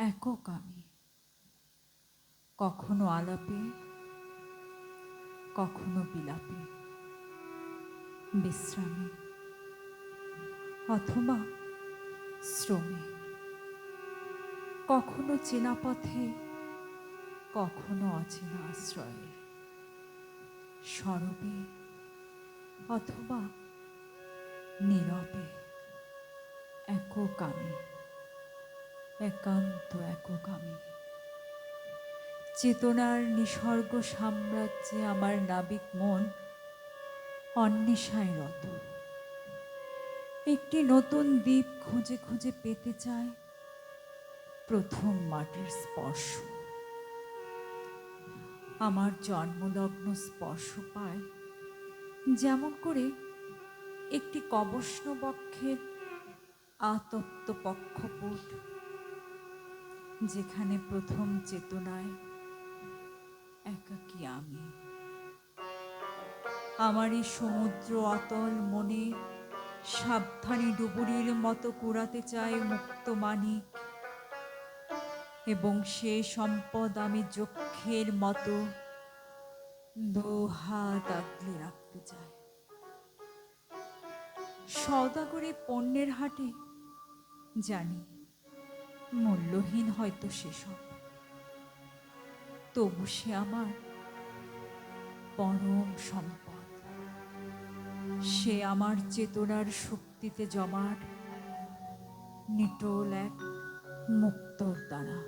একক আমি, কখনো আলাপে, কখনো বিলাপে, বিশ্রামে অথবা শ্রমে, কখনো চেনা পথে, কখনো অচেনা আশ্রয়ে, সরবে অথবা নীরবে, একক আমি, একান্ত একক আমি। চেতনার নিসর্গ সাম্রাজ্যে আমার নাবিক মন অন্বেষায় রত, একটি নতুন দ্বীপ খুঁজে খুঁজে পেতে চায় প্রথম মাটির স্পর্শ। আমার জন্মলগ্ন স্পর্শ পায় যেমন করে একটি কবষ্ণ বক্ষের আতপ্ত পক্ষপট, যেখানে প্রথম চেতনায় একাকী আমি। আমার এই সমুদ্র অতল মনে সাবধানী ডুবুরির মতো কুড়াতে চায় মুক্ত মানিক, এবং সে সম্পদ আমি যক্ষের মতো দুহাত আগলে রাখতে চায়। সওদাগরি পণ্যের হাটে জানি মূল্যহীন হয়তো সেসব, তবু সে আমার পরম সম্পদ। সে আমার চেতনার শক্তিতে জমাট নিটোল এক মুক্তোর দ্বারা।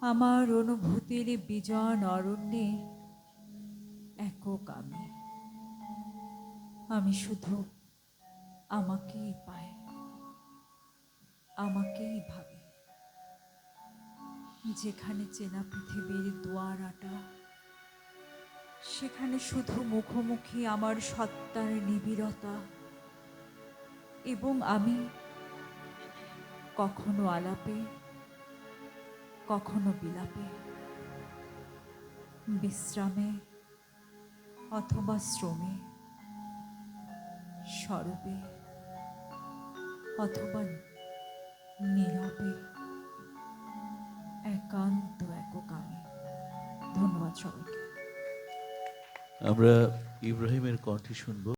আমার অনুভূতির বিজন অরণ্যে একক আমি। আমি শুধু আমাকেই পাই, আমাকেই ভাবি। যেখানে চেনা পৃথিবীর দুয়ার আটা, সেখানে শুধু মুখোমুখি আমার সত্তার নিবিড়তা, এবং আমি কখনো আলাপে, কখনো বিলাপে, বিশ্রামে অথবা শ্রমে, সরবে অথবা নীরবে, একান্ত একক আমি। ধন্যবাদ সবাইকে। আমরা ইব্রাহিমের কণ্ঠে শুনব।